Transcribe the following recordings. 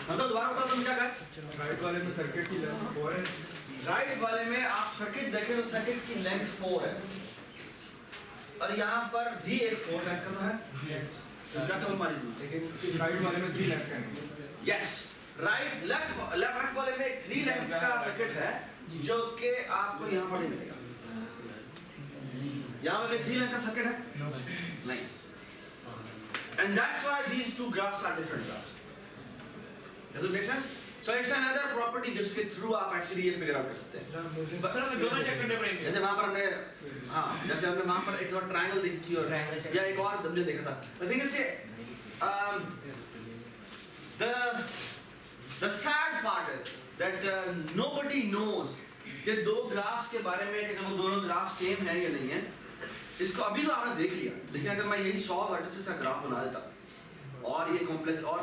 मतलब दोबारा बताओ तुम क्या कहा? राइट वाले में सर्किट की लेंथ 4 है, राइट वाले में आप सर्किट देखें तो सर्किट की लेंथ 4 है और यहाँ पर भी एक 4 लेंथ का तो है। क्या समझ मारी तुम? लेकिन राइट वाले में 3 लेंथ का है। यस, राइट लेफ्ट वाले में 3 लेंथ का सर्किट है जो कि आपको यहाँ पर नहीं मिलेगा। यहाँ पर 3 लेंथ का सर्किट है नहीं, and that's why these two graphs are different graphs. Does it make sense? So it's another property जिसके through आप actually ये figure out कर सकते हैं। सर हमें दोनों चेक करने पड़ेंगे। जैसे वहाँ पर हमने जैसे हमने वहाँ पर एक और ट्रायंगल देखी थी और या एक और हमने देखा था। The thing is the sad part is that nobody knows कि दो ग्राफ्स के बारे में कि वो दोनों ग्राफ सेम है या नहीं है। इसको अभी तो आपने देख लिया, लेकिन अगर मैं यही 100 वर्टिसेस का ग्राफ बना देता और ये कॉम्प्लेक्स और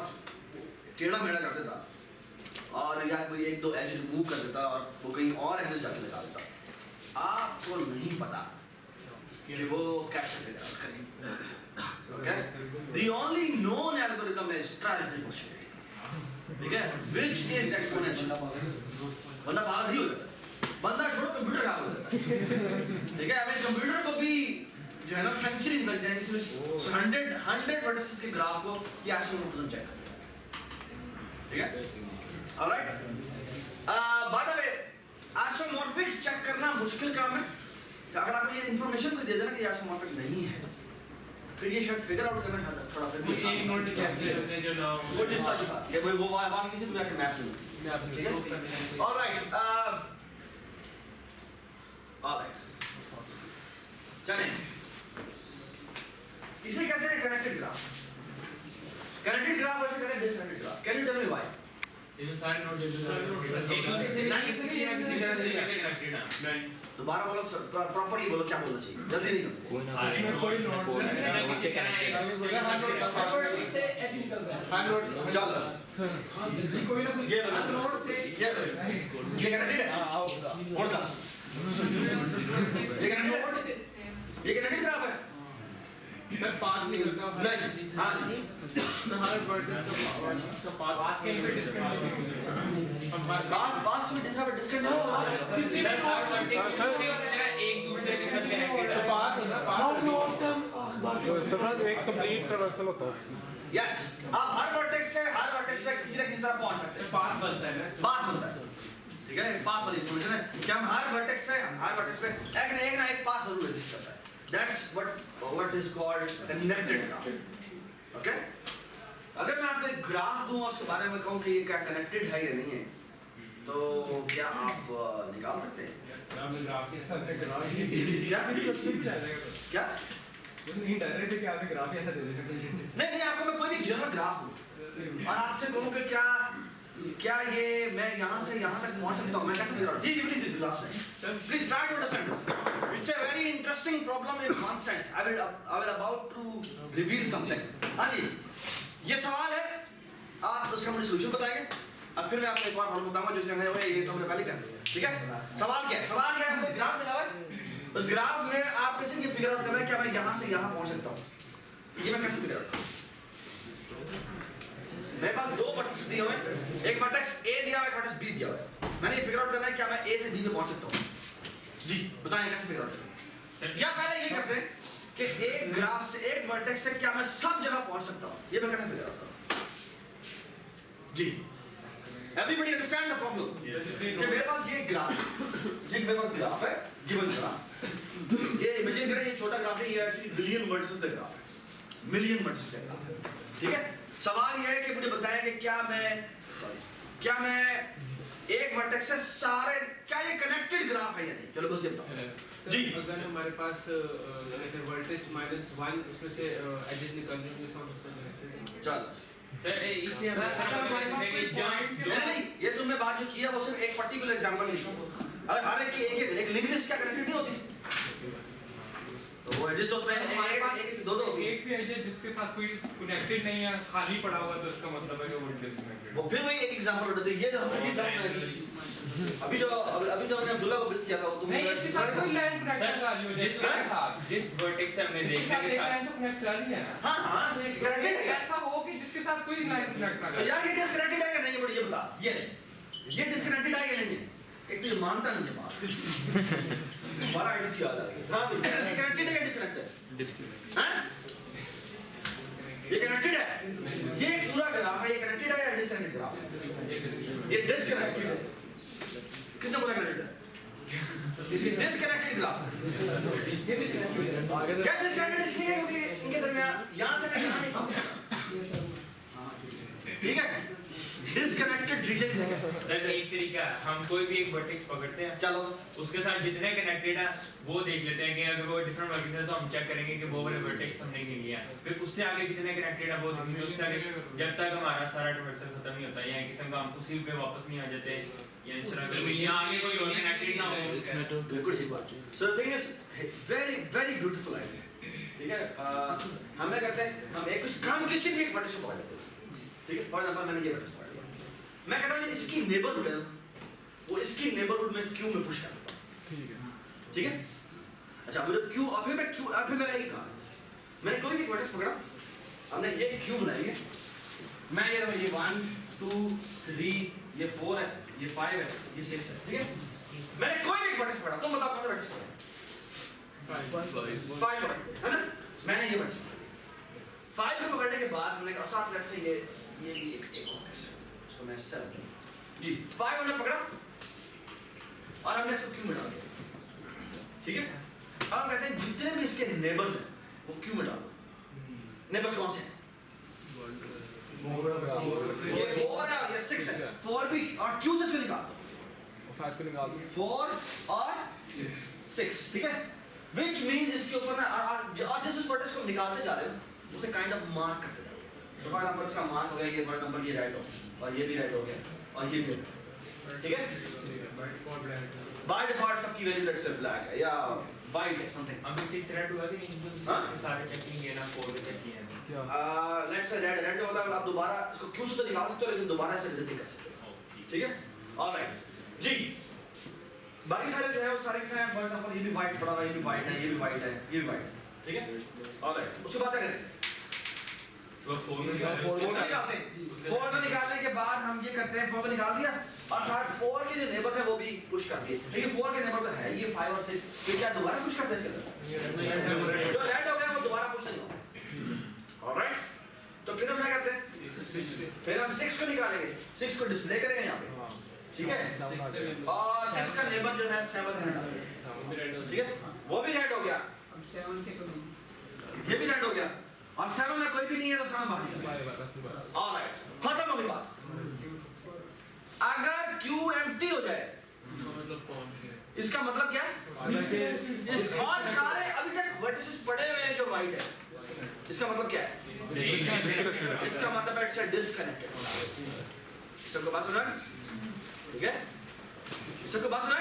टेढ़ा मेढ़ा कर देता और या कोई एक दो एज रिमूव कर देता और वो कहीं और एजेस जाके लगा देता, आपको नहीं पता कि वो कैसे फिगर आउट करें। Okay, the only known algorithm is trial possibility, ठीक है, व्हिच इज एक्सपोनेंशियल। बंदा पागल ही हो जाता है, बंदा छोड़ो कंप्यूटर खराब हो जाता है, ठीक है। हमें कंप्यूटर को भी जो है ना सेंचुरी लग जाएगी इसमें 100 वर्टिसेस के ग्राफ को क्या समझ चेक, ठीक है। Alright, by the way isomorphic check करना मुश्किल काम है। अगर आप ये इंफॉर्मेशन को दे देना कि आइसोमॉर्फिक नहीं है, फिर ये शायद फिगर आउट करना थोड़ा फिर एक नोट कैसे होते जो ना वो जिस तरह की बात है वो बाकी किसी भी मैप नहीं, ठीक है। ऑलराइट, चलें, इसे कहते हैं कनेक्टेड ग्राफ। कनेक्टेड ग्राफ ऐसे कहते हैं disconnected graph. Can you tell me why? ये जो सारे नोट एक दूसरे से किसी तरह से कनेक्टेड है। नहीं, दोबारा बोलो, प्रॉपर्ली बोलो, क्या बोलना चाहिए, जल्दी नहीं। इसमें कोई नोट नहीं है, एक दूसरे के साथ प्रॉपर्टी से एज निकल रहा है। हां नोट चलो हां सर जी, कोई ना कोई ये नोट से ये कनेक्टेड है। और 10 ये कनेक्टेड ग्राफ है सर, पाथ निकलता है नहीं। हां तो हर वर्टिस का पाथ कहीं पे डिस्कनेक्ट पास में डिस्कनेक्ट किसी भी वर्टिस एक दूसरे के साथ कनेक्टेड है। पाथ है ना, पाथ सर एक कंप्लीट ट्रैवर्सल होता है उसमें। यस, आप हर वर्टेक्स से हर वर्टेक्स पे किसी न किसी तरह पहुंच सकते हैं। पाथ बनता है ना, पाथ बनता है, ठीक है। पाथ वाली इंफॉर्मेशन है कि हम हर वर्टेक्स से हर वर्टेक्स पे एक ना एक पाथ जरूर एग्जिस्ट करता है। That's what is called connected graph. Okay, अगर मैं आपको एक ग्राफ दूं और उसके बारे में कहूं कि ये क्या कनेक्टेड है या नहीं है, तो क्या आप निकाल सकते हैं? ग्राफ के साथ ग्राफ क्या क्या नहीं डायरेक्ट है कि आपने ग्राफ ऐसा दे देना। नहीं, आपको मैं कोई भी जनरल ग्राफ दूं और आपसे कहूं कि क्या ये मैं यहाँ से यहाँ तक पहुँच सकता हूँ, मैं कैसे फिगर आउट? जी प्लीज ग्राफ से please try to understand this. It's a very interesting problem in one sense. I will about to reveal something. हाँ जी, ये सवाल है, आप उसका मुझे सॉल्यूशन बताएंगे, अब फिर मैं आपको एक और प्रॉब्लम बताऊंगा जो इसमें ये तो हमने पहले कर दिया, ठीक है। सवाल क्या है? सवाल क्या है, हमको ग्राफ मिला हुआ है, उस ग्राफ में आप कैसे ये फिगर आउट कर रहे हैं क्या मैं यहाँ से यहाँ पहुँच सकता हूँ, ये मैं कैसे फिगर आउट करूँ? मेरे पास दो वर्टेक्स दिए हुए हैं, एक वर्टेक्स A दिया हुआ है, एक वर्टेक्स B दिया हुआ है। मैंने ये फिगर आउट करना है क्या मैं A से B पे पहुंच सकता हूँ? जी बताएं कैसे फिगर आउट करें? या पहले ये करते हैं कि एक ग्राफ से एक वर्टेक्स से क्या मैं सब जगह पहुंच सकता हूँ, ये मैं कैसे फिगर आउट करूँ? जी एवरीबॉडी अंडरस्टैंड द प्रॉब्लम? कि मेरे पास ये ग्राफ, ये मेरे पास ग्राफ है, गिवन ग्राफ, ये इमेजिन करें ये छोटा ग्राफ है, ये एक्चुअली बिलियन वर्टिसेस का ग्राफ है, मिलियन वर्टिसेस का ग्राफ है, ठीक है। सवाल यह है कि मुझे बताएं कि क्या मैं एक वर्टेक्स से सारे, क्या ये कनेक्टेड ग्राफ है या नहीं? चलो बस ये बताओ जी। अगर हमारे पास वर्टेक्स -1 उसमें से एजेस निकल रहे हैं तो इसका मतलब कनेक्टेड है। चलो सर इसलिए सर जॉइंट नहीं, ये तुमने बात जो किया वो सिर्फ एक पर्टिकुलर एग्जांपल लिखा। अगर हर एक की एक लिंक लिस्ट क्या कनेक्टेड नहीं होती? तो वो एजेस तो उसमें एक दो होती है। एक भी एजेस जिसके साथ कोई कनेक्टेड नहीं है, खाली पड़ा हुआ है, तो इसका मतलब है कि वो डिस्कनेक्टेड। वो फिर वही एक एग्जांपल होता है, ये जो हमने भी एग्जांपल दी अभी जो हमने अब्दुल्ला को विजिट किया था, तुम नहीं इसके साथ कोई लाइन कनेक्ट कर रही हो जिसके साथ जिस वर्टेक्स से हमने देखा के साथ तो कनेक्ट कर रही है ना। हां तो ये कनेक्टेड है। ऐसा हो कि जिसके साथ कोई लाइन कनेक्ट ना तो करे। यार ये डिस्कनेक्टेड है या नहीं? ग्राफ ये डिस्कनेक्टेड है या नहीं है? एक तो ये मानता नहीं है बात हमारा आईडीसी याद आ गया हाँ ये कनेक्टेड है या डिस्कनेक्टेड हाँ ये कनेक्टेड है ये पूरा ग्राफ है ये कनेक्टेड है या डिस्कनेक्टेड ग्राफ है ये डिस्कनेक्टेड है किसने बोला कनेक्टेड है ये डिस्कनेक्टेड ग्राफ क्या डिस्कनेक्टेड इसलिए क्योंकि इनके दरमियान यहाँ से मैं यहाँ नहीं पहुँच सकता ठीक है डिस्कनेक्टेड रीजन है सर एक तरीका है, हम कोई भी एक वर्टेक्स पकड़ते हैं चलो उसके साथ जितने कनेक्टेड है वो देख लेते हैं कि अगर वो डिफरेंट वर्टेक्स है तो हम चेक करेंगे कि वो वाले वर्टेक्स हमने गिन लिया है फिर उससे आगे जितने कनेक्टेड है वो देखेंगे उससे आगे जब तक हमारा सारा ट्रांजैक्शन खत्म नहीं होता या किसी का हम उसी पे वापस नहीं आ जाते या इस तरह से यहाँ आगे कोई और कनेक्टेड ना हो इसमें तो बिल्कुल ठीक बात so the thing is very very beautiful idea ठीक है हम क्या करते हैं हम एक काम किसी भी एक वर्टेक्स को पकड़ लेते हैं ठीक है फॉर एग्जांपल मैंने ये वर्टेक्स पकड़ लिया मैं कहता हूँ इसकी नेबरहुड है वो इसकी नेबरहुड में क्यू में पुश करता हूँ ठीक है अच्छा मुझे क्यू अभी मेरा यही कहा मैंने कोई भी वर्टेक्स पकड़ा हमने ये क्यू बनाएंगे मैं ये 1 2 3 ये 4 है ये 5 है ये 6 है ठीक है मैंने कोई भी वर्टेक्स पकड़ा तुम बताओ कौन सा वर्टेक्स पकड़ा 5 है ना मैंने ये वर्टेक्स पकड़ा 5 को पकड़ने के बाद हमने कहा साथ लेफ्ट से ये भी एक वर्टेक्स है उसको मैं 7 जी 5 हमने पकड़ा और हमने इसको क्यू में डाल दिया ठीक है अब हम कहते हैं जितने भी इसके नेबर्स हैं वो क्यू में डालो नेबर्स कौन से हैं ये 4 है और ये 6 है 4 भी और क्यू से इसको निकाल दो 5 को निकाल दो 4 और 6 ठीक है which means इसके ऊपर मैं और जिस वर्टेक्स को निकालते जा रहे हो उसे काइंड ऑफ मार्क करते जा रहे हो तो फॉर एग्जांपल इसका मार्क हो गया ये फॉर एग्जांपल ये राइट हो और ये भी राइट हो गया और ये भी ठीक है बाय डिफॉल्ट सबकी वैल्यू लेट्स से ब्लैक है या वाइट है समथिंग अभी 6 रेड हुआ कि नहीं तो हाँ? सारे चेकिंग है ना 4 के चेक किए हैं लेट्स से रेड का मतलब आप दोबारा इसको क्यू से तो निकाल सकते हो लेकिन दोबारा से रिजेक्ट कर सकते हो ठीक है ऑलराइट जी बाकी सारे जो है वो सारे के सारे फॉर एग्जांपल ये भी वाइट पड़ा हुआ है ये भी वाइट है ये भी वाइट है ये भी वाइट है ठीक है ऑलराइट उसके बाद क्या करें तो 4 में फोर को निकालते हैं 4 को निकालने के बाद हम ये करते हैं 4 को निकाल दिया और साथ 4 के जो नेबर थे वो भी पुश कर दिए ठीक है 4 के नेबर तो है ये 5 और 6 फिर क्या दोबारा पुश करते हैं इसके अंदर जो रेड हो गया वो दोबारा पुश नहीं होगा ऑलराइट तो फिर हम क्या करते हैं फिर हम 6 को निकालेंगे 6 को डिस्प्ले करेंगे यहाँ पे ठीक है और 6 का नेबर जो है 7 है ठीक है वो भी रेड हो गया अब 7 के तो नहीं ये भी रेड हो गया और 7 में कोई भी नहीं है तो 7 बाहर ऑलराइट खत्म हो गई बात अगर क्यू एम्प्टी हो जाए इसका मतलब क्या है इस और सारे अभी तक वर्टिसेस पड़े हुए हैं जो वाइट है इसका मतलब क्या है इसका मतलब है इट्स डिस्कनेक्टेड सबको बात सुना ठीक है सबको बात सुना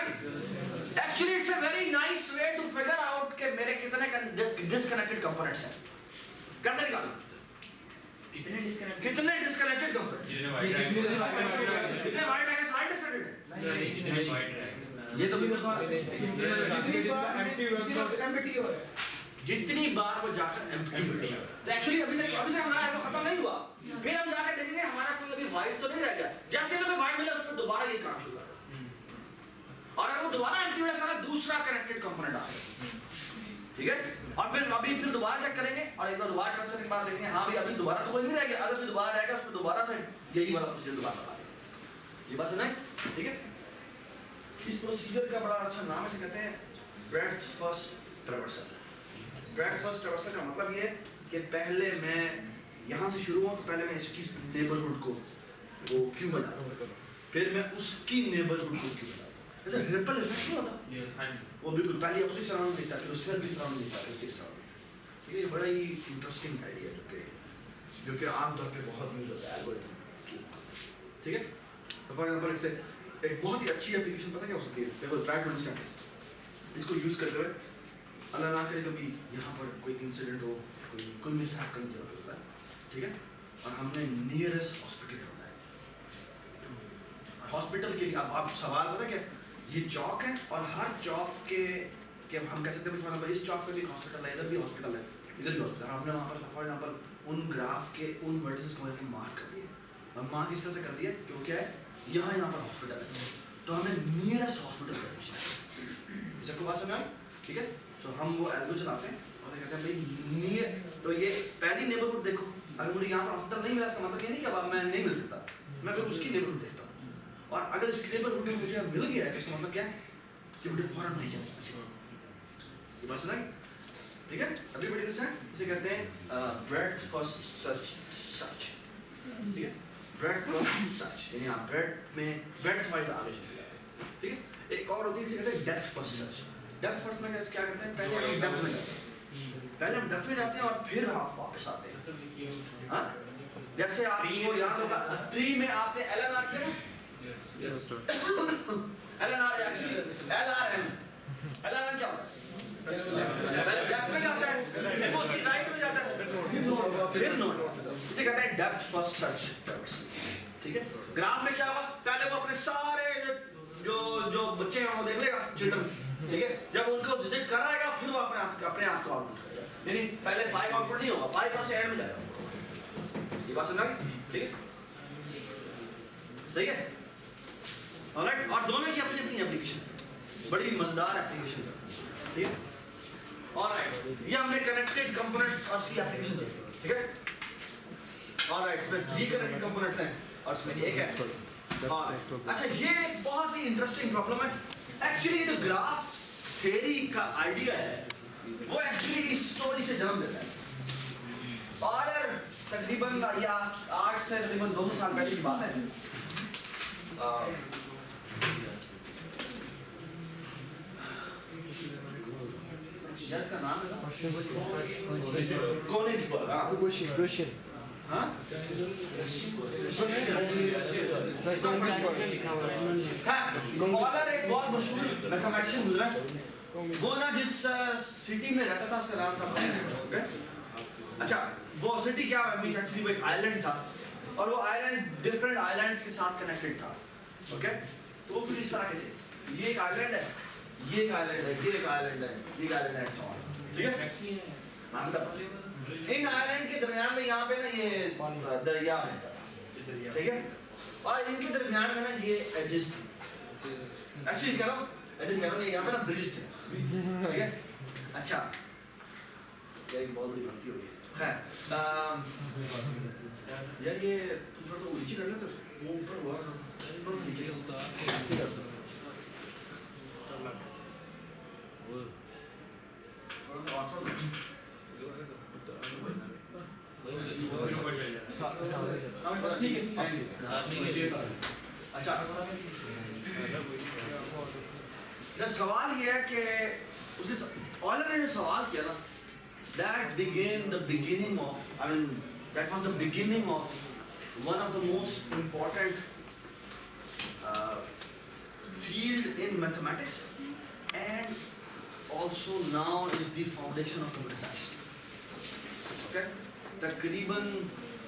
actually it's a very nice way to figure out कि मेरे कितने डिस्कनेक्टेड कंपोनेंट्स हैं कैसे निकालूं कितने डिस्कनेक्टेड कंपोनेंट्स कितने वाइट है सारे डिस्कनेक्टेड है ये तो जितनी बार वो जाकर एम्प्टी तो एक्चुअली अभी तक हमारा तो खत्म नहीं हुआ फिर हम जाकर देखेंगे हमारा कोई अभी वाइट तो नहीं रह गया जैसे हमें वाइट मिला उस पर दोबारा ये काम शुरू कर और अगर वो दोबारा एम्प्टी हो सारा दूसरा कनेक्टेड कंपोनेंट आ गया ठीक है और फिर दोबारा चेक करेंगे और एक बार दोबारा ट्रांसफर के बाद देखेंगे हाँ भाई अभी दोबारा तो कोई नहीं रह गया अगर कोई दोबारा रहेगा उसमें दोबारा से यही वाला प्रोसीजर दोबारा लगा देंगे ये बात सुना है ठीक है इस प्रोसीजर का बड़ा अच्छा नाम है कहते हैं breadth first traversal breadth first traversal का मतलब ये कि पहले मैं यहाँ से शुरू हुआ तो पहले मैं इसकी नेबरहुड को वो क्यों बना फिर मैं उसकी नेबरहुड को क्यों बना ऐसा रिपल इफेक्ट नहीं होता वो बिल्कुल पहले अपनी सराउंड दिखता है फिर उसके बाद भी सराउंड दिखता है उसकी सराउंड ठीक है ये बड़ा ही इंटरेस्टिंग आइडिया जो कि आमतौर पे बहुत यूज होता है एल्गोरिथम ठीक है तो फॉर एग्जांपल इससे एक बहुत ही अच्छी एप्लीकेशन पता क्या हो सकती है देखो ट्राई टू अंडरस्टैंड इसको यूज करते हुए अल्लाह ना करे कभी यहाँ पर कोई इंसिडेंट हो कोई मिसहैप करने की जरूरत होता है ठीक है और हमने नियरेस्ट हॉस्पिटल ढूंढा है हॉस्पिटल के लिए आप सवाल पता क्या ये चौक है और हर चौक के हम कह सकते हैं फॉर एग्जांपल इस चौक पे भी हॉस्पिटल है इधर भी हॉस्पिटल है इधर भी हॉस्पिटल हमने वहाँ पर फॉर एग्जांपल उन ग्राफ के उन वर्टिसेस को मार्क कर दिए हम वहाँ किस तरह से कर दिया क्यों क्या है यहाँ पर हॉस्पिटल है तो हमें नियरेस्ट हॉस्पिटल कर पूछना सबको बात समझ ठीक है। सो हम वो एल्गो चलाते हैं और कहते हैं भाई नियर तो ये पहली नेबरहुड देखो अगर मुझे यहाँ पर हॉस्पिटल नहीं मिला इसका मतलब ये नहीं कि अब मैं नहीं मिल सकता मैं फिर उसकी नेबरहुड देखता हूँ और अगर इसकी नेबरहुड में मुझे मिल गया है तो इसका मतलब क्या है कि मुझे फौरन नहीं जा सकता। ये बात सुना ठीक है एवरीबॉडी अंडरस्टैंड इसे कहते हैं ब्रेथ फर्स्ट सर्च ठीक है ब्रेथ फर्स्ट सर्च यानी आप ब्रेथ में ब्रेथ वाइज आगे चले जाते हैं ठीक है। एक और होती है इसे कहते हैं depth first search depth first में क्या करते हैं पहले हम डेप्थ में जाते हैं पहले हम डेप्थ में जाते हैं और फिर आप वापस आते हैं हाँ जैसे आपको याद होगा ट्री में आपने एलएनआर किया एलएनआर एलआरएम क्या होता है पहले डेप्थ में जाता है फिर वो उसकी राइट में जाता है फिर नोड इसे कहते हैं डेप्थ फर्स्ट सर्च ठीक है। ग्राफ में क्या हुआ पहले वो अपने सारे जो बच्चे हैं वो देख लेगा चिल्ड्रन ठीक है जब उनको विजिट कराएगा फिर वो अपने आप को आउटपुट करेगा यानी पहले 5 आउटपुट नहीं होगा 5 से एंड में जाएगा। ये बात समझ आ गई ठीक है सही है ऑलराइट। और दोनों की अपनी अपनी एप्लीकेशन बड़ी मजेदार एप्लीकेशन है ठीक है ऑलराइट। ये हमने कनेक्टेड कंपोनेंट्स और इसकी एप्लीकेशन देखी ठीक है ऑलराइट। इसमें 3 कनेक्टेड कंपोनेंट्स हैं और इसमें एक है अच्छा ये एक बहुत ही इंटरेस्टिंग प्रॉब्लम है एक्चुअली जो ग्राफ्स थ्योरी का आइडिया है वो एक्चुअली इस स्टोरी से जन्म लेता है और तकरीबन या 8 से तकरीबन 200 साल पहले की बात है। का नाम है कोनिग्सबर्ग हाँ ऑलर एक बहुत मशहूर मैथमेटिशियन गुजरा वो ना जिस सिटी में रहता था उसका नाम था ओके अच्छा वो सिटी क्या है एक्चुअली वो एक आइलैंड था और वो आइलैंड डिफरेंट आइलैंड्स के साथ कनेक्टेड था ओके तो वो कुछ इस तरह के थे ये एक आइलैंड है ये एक आइलैंड है ये एक आइलैंड है ये एक आइलैंड है ठीक है नाम बताओ इन आइलैंड के दरमियान में यहाँ पे ना ये दरिया बहता था ठीक है और इनके दरमियान में ना ये एजेस एक्चुअली कह रहा हूँ एजेस कह रहा हूँ यहाँ पे ना ब्रिज थे ठीक है अच्छा ये एक बहुत बड़ी गलती हो गई खैर यार ये तुम थोड़ा नीचे कर लेते हो वो ऊपर हुआ थोड़ा नीचे होता ऐसे कर सकते अच्छा सवाल ये है कि ऑलर ने जो सवाल किया ना that began the beginning of that was the beginning of one of the most important field in mathematics and also now is the foundation of computer science okay तकरीबन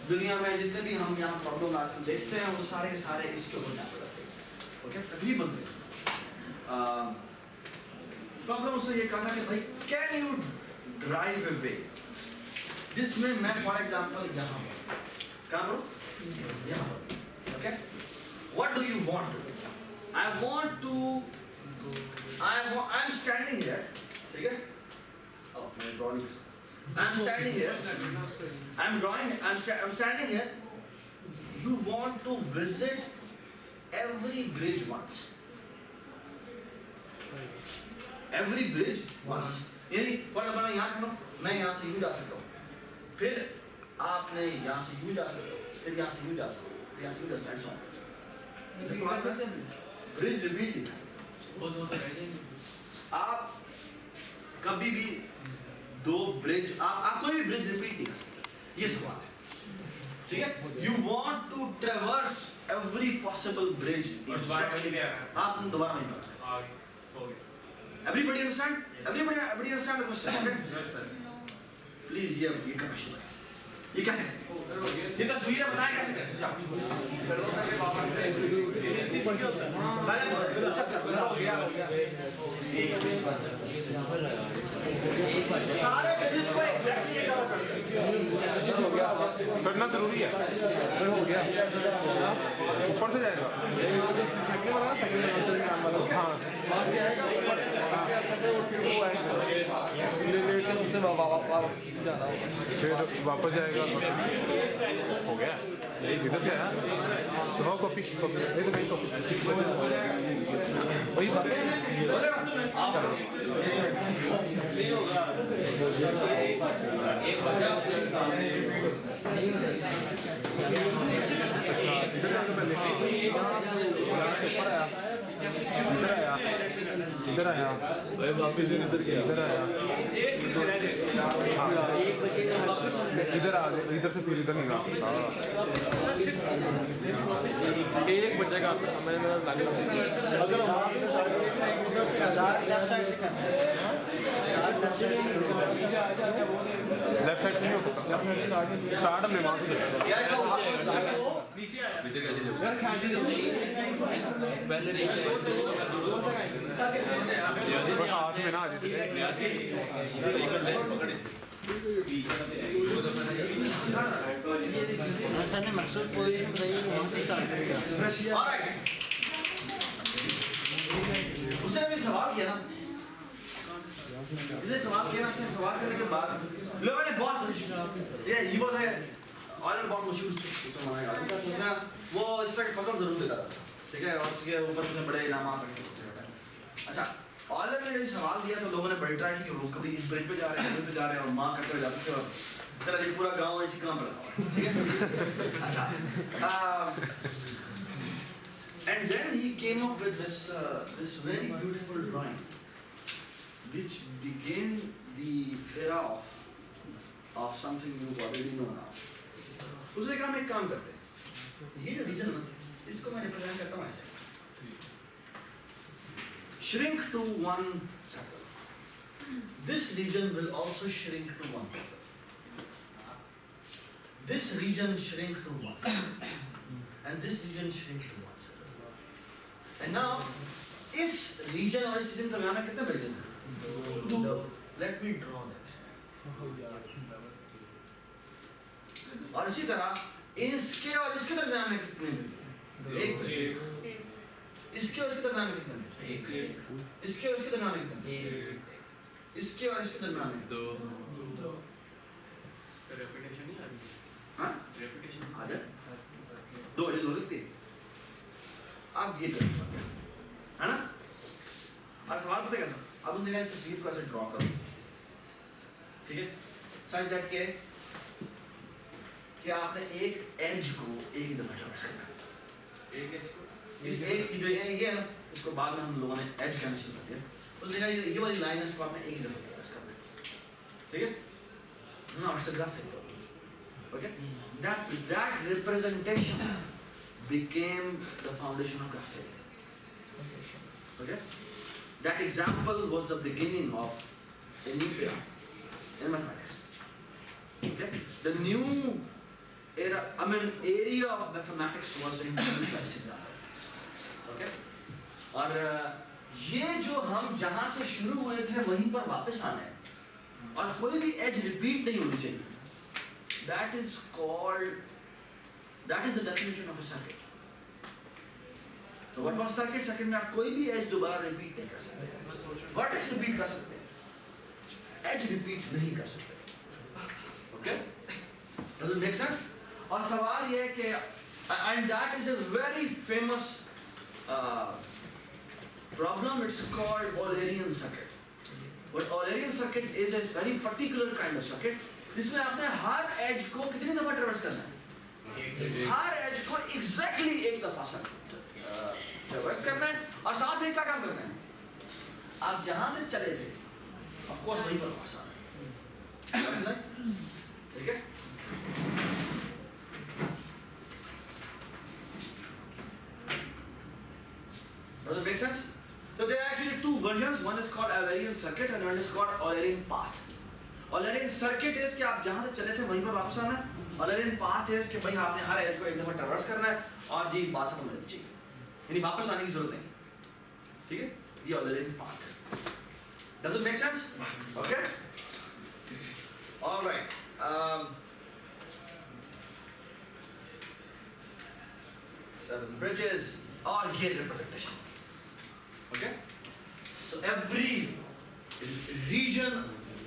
दुनिया में जितने भी हम यहाँ प्रॉब्लम आजकल देखते हैं वो सारे के सारे इसके ऊपर जाते रहते हैं ओके तकरीबन प्रॉब्लम उसने ये कहा कि भाई कैन यू ड्राइव अ वे जिसमें मैं फॉर एग्जांपल यहाँ पर कहाँ पर यहाँ पर okay what do you want I want to I am standing here ठीक है ओह मैं drawing I'm standing here. I'm standing here. You want to visit every bridge once. Every bridge once. यानी for example मैं यहाँ खड़ा हूँ, मैं यहाँ से यूँ जा सकता हूँ, फिर आपने यहाँ से यूँ जा सकते हो, फिर यहाँ से यूँ जा सकते हो, फिर यहाँ से यूँ जा सकते हो. Bridge repeating. आप कभी भी दो ब्रिज आप कोई भी ब्रिज रिपीट नहीं कर सकते ये सवाल है ठीक है you want to traverse every possible bridge आप दोबारा नहीं पढ़ा everybody understand the question please ये कैसे ये कैसे ये तस्वीरें बताएं कैसे सारे पेजेस को एग्जैक्टली एक कवर कर सकते करना जरूरी है। हो गया ऊपर से जाएगा। हाँ फिर वापस जाएगा। हो गया इधर से आया तो हाँ कॉपी कॉपी ये तो कहीं कॉपी वही बात इधर आया वापस इधर गया इधर आया इधर आ गया इधर से फिर इधर नहीं रहा एक बचेगा मैंने लेफ्ट साइड से नहीं हो सकता स्टार्ट हमने वहाँ से हाथ में ना सर ने मकसूद पोजीशन बताइए वहाँ से स्टार्ट करेगा। उसने भी सवाल किया ना उसने सवाल करने के बाद लोगों ने बहुत ये वाज है ऑयल बहुत मुश्किल से वो इस तरह के पसंद जरूर देता था ठीक है और उसके ऊपर उसने बड़े इनाम रखे होते हैं। अच्छा ऑयल ने जब सवाल दिया तो लोगों ने बड़ी ट्राई की वो कभी इस ब्रिज पे जा रहे हैं और मां करते जाते थे और तेरा ये पूरा गांव इसी काम पर लगा ठीक है। अच्छा and then he came up with this very beautiful drawing which began the era of something you already know now. उसने कहा हम एक काम करते हैं ये जो रीजन है इसको मैं रिप्रेजेंट करता हूँ ऐसे shrink to one circle. This region will also shrink to one circle. This region shrink to one and this region shrink to one circle. And now इस region और इस region के दरमियान में कितने region हैं? दो. Let me draw them. और इसी तरह इसके और इसके दरमियान में कितने हैं? एक. इसके और इसके दरमियान में कितने हैं? एक. इसके और इसके दरमियान में कितने हैं? एक. इसके और इसके दरमियान में दो. रेपिटेशन ही आ रही है। हाँ? रेपिटेशन आ जाए. दो एजेस हो सकते हैं. आप ये करें, है ना? और सवाल पता क्या था? अब हमने कहा इस तस्वीर को ऐसे ड्रॉ करो, ठीक है? Such that कि आपने एक एज को एक ही दफा ट्रेवर्स करना है। एक एज को इस एक की जो ये है ना, इसको बाद में हम लोगों ने एज कहना शुरू कर दिया। उस जगह ये वाली लाइन है इसको आपने एक ही दफा ट्रेवर्स करना है, ठीक है? Now it's a graphic problem, okay? That representation became the foundation of graph theory. Okay? That example was the beginning of a new era in mathematics. Okay? The new era, area of mathematics was introduced by this example. Okay? और ये जो हम जहाँ से शुरू हुए थे वहीं पर वापस आना है और कोई भी एज रिपीट नहीं होनी चाहिए. That is the definition of a circuit. तो what was circuit? Circuit में आप कोई भी एज दोबारा रिपीट नहीं कर सकते. वर्टेक्स रिपीट कर सकते हैं, एज रिपीट नहीं कर सकते. Okay? Does it make sense? और सवाल ये है कि and that is a very famous problem. It's called Eulerian circuit. But Eulerian circuit is a very particular kind of circuit जिसमें आपने हर एज को कितनी दफा ट्रेवर्स करना है? हर एज को एग्जैक्टली एक दफा ट्रेवर्स करना है और साथ ही क्या काम करना है? आप जहां से चले थे ऑफ कोर्स वहीं पर वापस आना है. ठीक है? Does it make sense? So there are actually two versions. One is called Eulerian circuit and one is called Eulerian path. Eulerian circuit is कि आप जहाँ से चले थे वहीं पर वापस आना है. Eulerian path is कि भाई आपने हर एज को एक दफा ट्रेवर्स करना है और जी बात खत्म हो जानी चाहिए. यानी वापस आने की जरूरत नहीं, ठीक है, ये ऑलरेडी पाथ है। Does it make sense? Okay? All right. 7 bridges और ये representation. Okay? So every region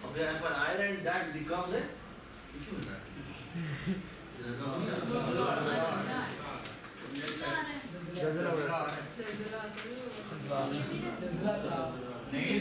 of an island that becomes a नहीं